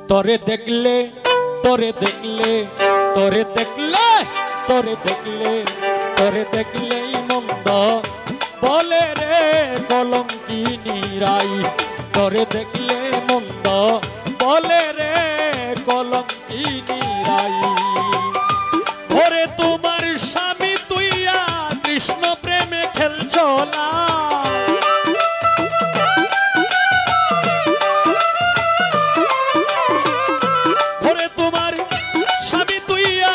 তোরে দেখলে তোরে দেখলে তোরে দেখলে তোরে দেখলে তোরে দেখলেই মন্দ বলে রে কলঙ্কিনী রাই। তোরে দেখলে মন্দ বলে রে কলঙ্কিনী রাই। ওরে তোমার স্বামী তুইয়া কৃষ্ণ প্রেমে খেলছো না। ওরে তোমার স্বামী তুইয়া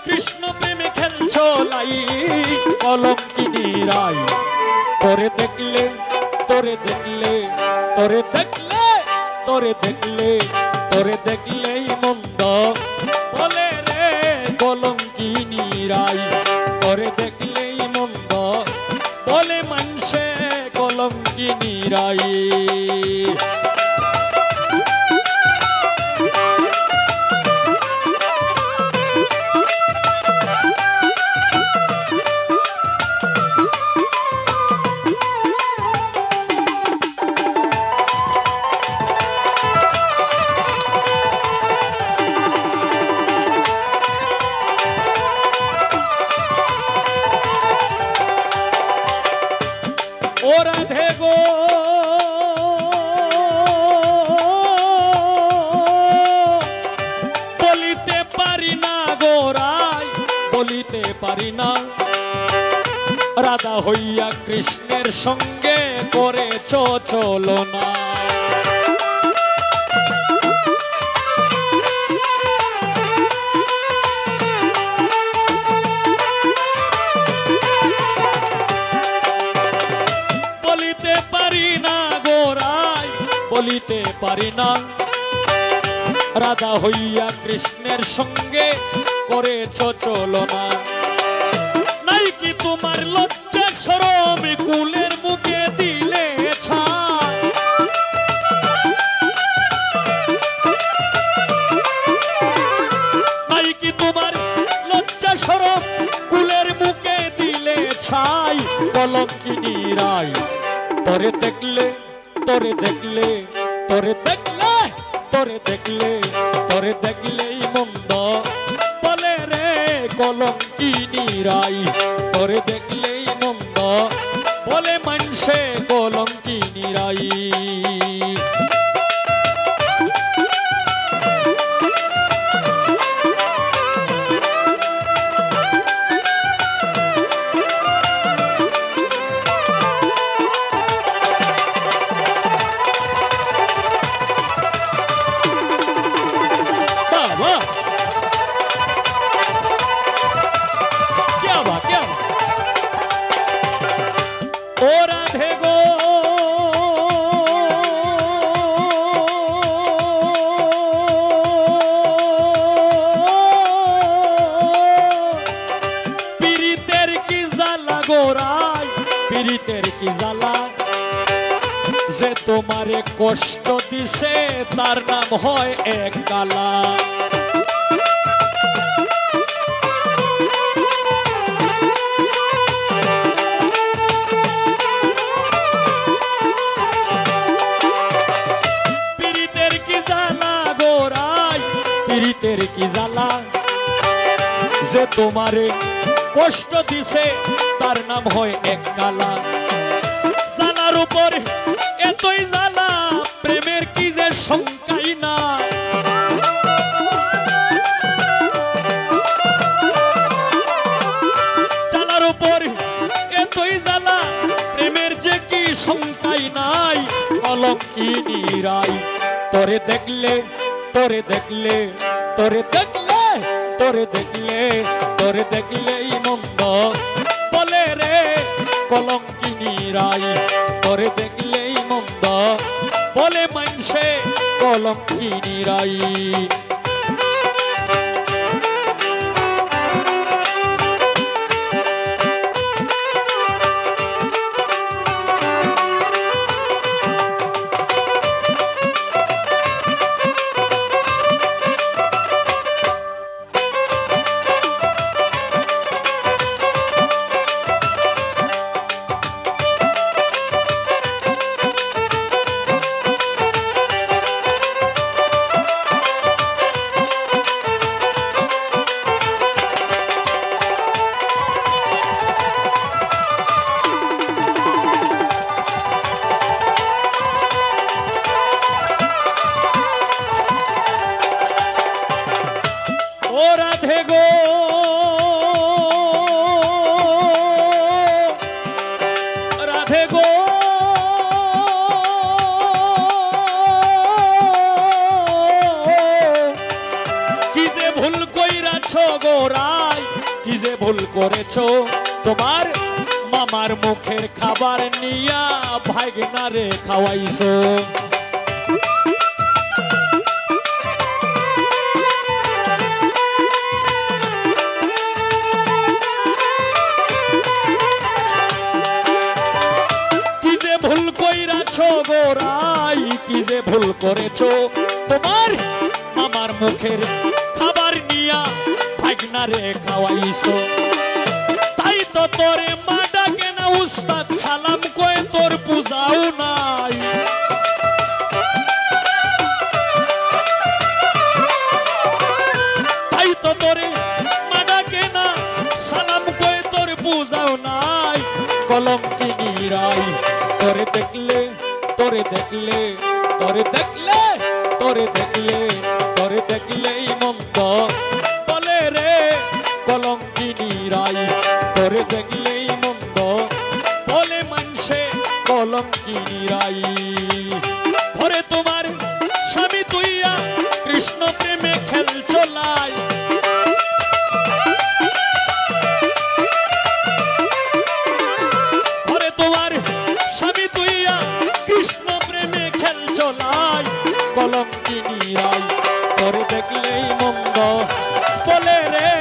কৃষ্ণ প্রেমে খেলছো লাই কলঙ্কিনী রাই। তোরে দেখলে তোরে দেখলে তোরে দেখলে তোরে দেখলে তোরে দেখলেই মন্দ বলে রে কলঙ্কিনী রাই। তোরে দেখলেই মন্দ বলে মানুষে কলঙ্কিনী রাই। ও রাধে গো বলিতে পারি না গোরাই বলিতে পারি না। রাধা হইয়া কৃষ্ণের সঙ্গে করেছ চলনা। বলিতে পারি না গোরাই বলিতে পারি না। রাধা হইয়া কৃষ্ণের সঙ্গে করেছ চলনা। নাই কি তোমার লজ্জা শরম কুলের মুখে দিলে ছাই। নাই কি তোমার লজ্জা শরম কুলের মুখে দিলে ছাই কলঙ্কিনী রাই। তোরে দেখলে তোরে দেখলে তোরে দেখলে তোরে দেখলে তোরে দেখলেই মন্দ বলে রে কলঙ্কিনী রাই। তোরে দেখলেই মন্দ বলে মানুষে কলঙ্কিনী রাই। ও রাধে গো পীড়িতের কি জ্বালা গোরাই পীড়িতের কি জ্বালা। যে তোমারে কষ্ট দিছে তার নাম হয় এক কালা। পীড়িতের কি জ্বালা যে তোমারে কষ্ট দিছে তার নাম হয় এক কালা। জ্বালার উপর এতই জ্বালা প্রেমের কি যে শঙ্কাই না। জ্বালার উপর এতই জ্বালা প্রেমের যে কি শঙ্কাই নাই কলঙ্কিনী রাই। তোরে দেখলে তোরে দেখলে তোরে দেখলে তোরে দেখলে তোরে দেখলেই মন্দ বলে রে কলঙ্কিনী রাই। তোরে দেখলেই মন্দ বলে মানুষে কলঙ্কিনী রাই। ভুল করেছো তোমার মামার মুখের খাবার নিয়া ভাগনারে খাওয়াইছো। কি যে ভুল কইরাছো গোরাই, কি যে ভুল করেছো তোমার মামার মুখের খাবার নিয়া ভাগনারে খাওয়াইছো। তাই তো তোরে মা ডাকে না উস্তাদ সালাম কয়ে তোর পূজাও নাই। তাই তো তোরে মা ডাকে না সালাম কয়ে তোর পূজাও নাই। কলঙ্কিনী রাই তোরে দেখলে তোরে দেখলে তোরে দেখলে তোরে দেখলে তোরে দেখলেই মন্দ বলে রে। কলঙ্কিনী রাই তোরে দেখলেই মন্দ বলে মানসে। কলঙ্কিনী রাই ঘরে তোমার স্বামী তুইয়া কৃষ্ণ প্রেমে খেল চলাই। ঘরে তোমার স্বামী তুইয়া কৃষ্ণ প্রেমে খেল চলাই। কলঙ্কিনী রাই তোরে দেখলেই মন্দ বলে রে।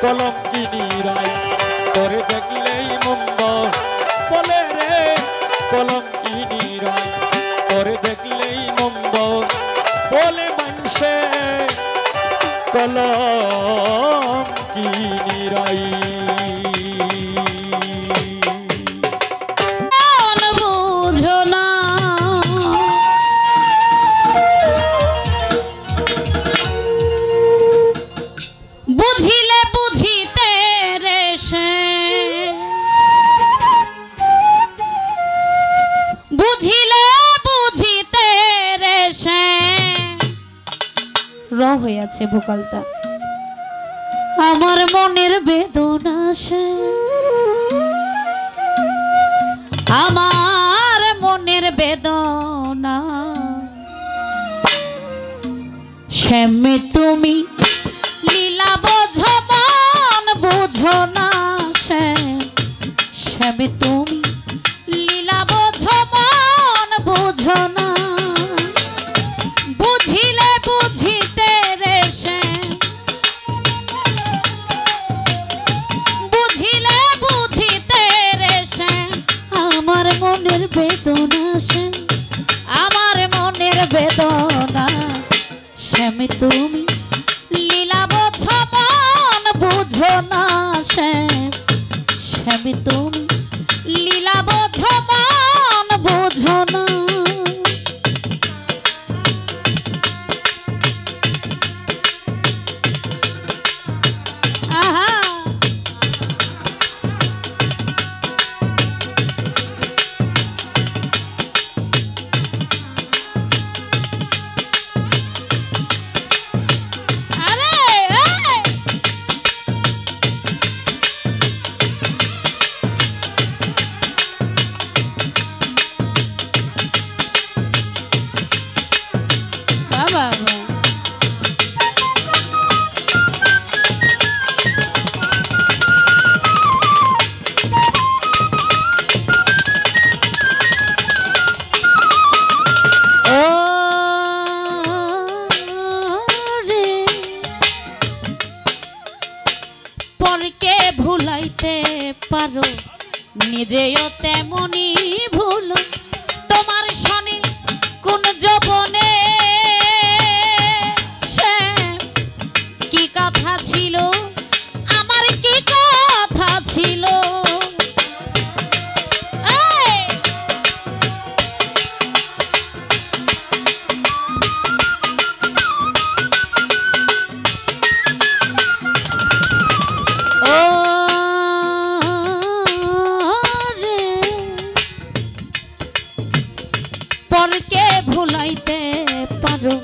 কলঙ্কিনী রাই তোরে দেখলেই মন্দ বলে রে। কলঙ্কিনী রাই তোরে দেখলেই মন্দ বলে মানসে। কলঙ্কিনী রাই বুঝো না বুঝিলে বুঝিতে রে সে বুঝিলে বুঝিতে রে সে র হয়ে আছে ভোকালটা। আমার মনের বেদনা সে আমার মনের বেদনা শ্যামে তুমি লীলা বোঝো মন বুঝো না শ্যামে তুমি লীলা বোঝো মন বুঝো না। বুঝিলে বুঝিতে রে শ্যাম বুঝিলে বুঝিতে রে শ্যাম আমার মনের বেদনা শ্যাম আমার মনের বেদনা শ্যামে তুমি লীলা বোঝো মন বুঝো না শ্যামে তুমি লীলা বোঝো মন বুঝো না। আহা পারো নিজেও তেমনি ভুল তোমার শনি কোন যৌবনে সে কি কথা ছিল আমার কি কথা ছিল ভুলাইতে পারো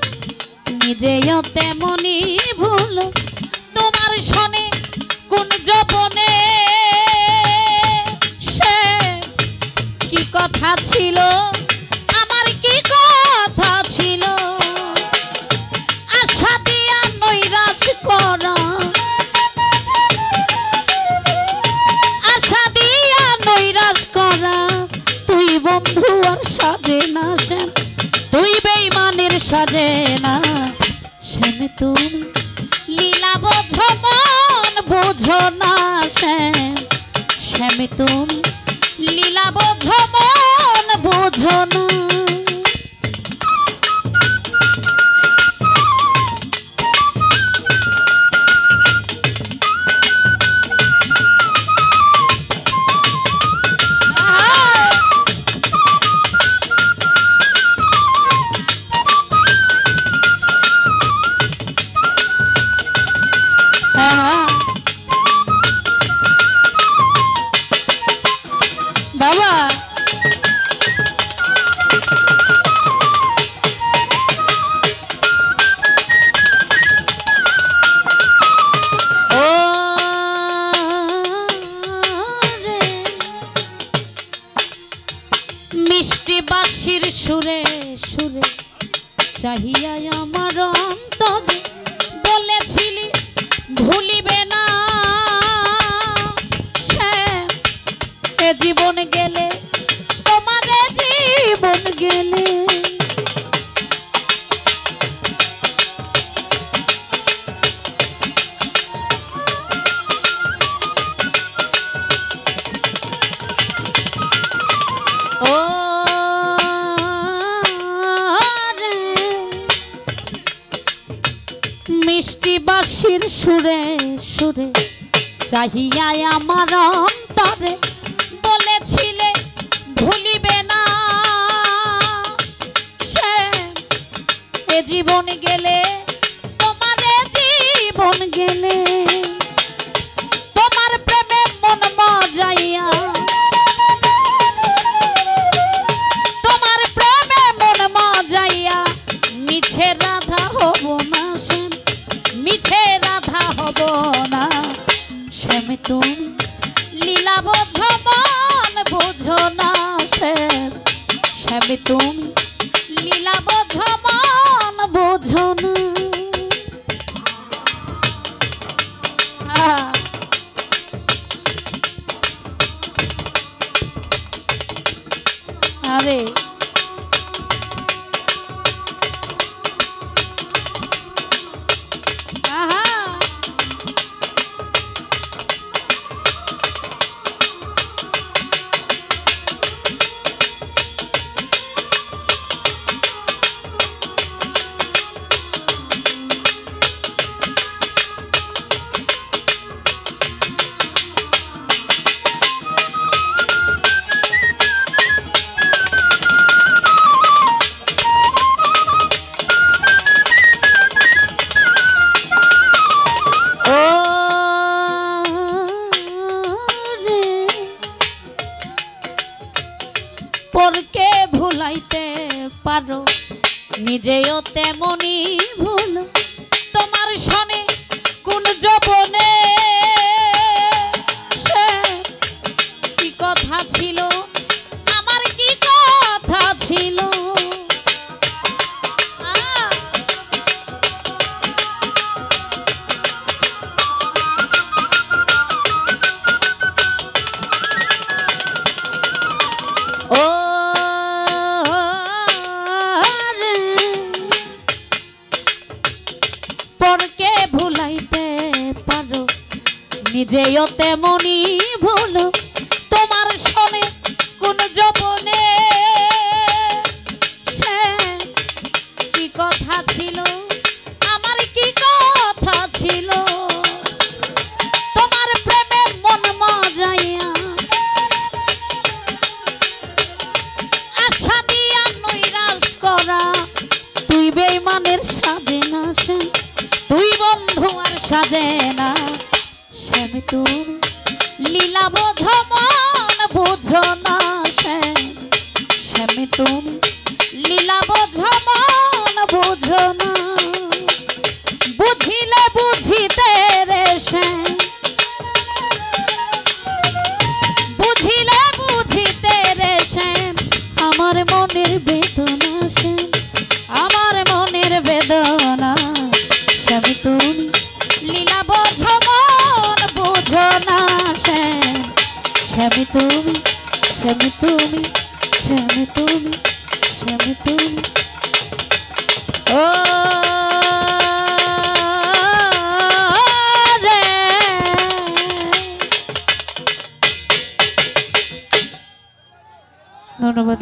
নিজেও তেমনি ভুল তোমার শনি কোন যৌবনে সে কি কথা ছিল আমার কি কথা ছিল আশা দিয়া নৈরাশ করা তুই বেঈমানের সাজে না শ্যাম তুমি লীলা বোঝো মন বোঝো না শ্যাম শ্যাম তুমি লীলা বোঝো মন বোঝো না বাবা ও রে মিষ্টি বাঁশির সুরে সুরে চাহিয়া আমার অন্তরে বলেছিলি ভুলিবে না শ্যাম এ জীবন গেলে তোমার জীবন গেলে ও রে মিষ্টি বাঁশির সুরে সুরে চাহিয়া আমার অন্তরে বলেছিলে ভুলিবে না শ্যাম এ জীবন গেলে তোমার জীবন গেলে তোমার প্রেমে মন মজাইয়া তোমার প্রেমে মন মজাইয়া মিছে রাধা হব না শ্যাম মিছে রাধা হব না শ্যাম তুমি লীলা বোঝো মন বোঝো না শ্যাম শ্যাম তুমি লীলা বোঝো মন বোঝো না আরে আহা পরকে ভুলাইতে পারো নিজেও তেমনি ভুল তোমার শনে কোন যৌবনে কি কথা ছিল আমার কি কথা ছিল ও পরকে ভুলাইতে পারো নিজেও তেমনি ভুল তোমার শনে কোন যৌবনে কি কথা ছিল আমার কি কথা ছিল তোমার প্রেমে মন মজাইয়া আশা দিয়া নৈরাশ করা তুই বেঈমানের সাজে না শ্যাম তুই বন্ধু আর সাজে না শ্যাম তুমি লীলা বোঝো মন বোঝো না শ্যাম শ্যাম তুমি লীলা বোঝো মন বোঝো না বুঝিলে বুঝিতে রে শ্যাম বুঝিলে বুঝিতে রে শ্যাম আমার মনের বেদনা শ্যাম আমার মনের বেদনা শ্যাম তুমি লীলা বোঝো মন বোঝো না শ্যাম শ্যাম তুমি শ্যাম তুমি শ্যাম তুমি শ্যাম তুমি ও রে ধন্যবাদ।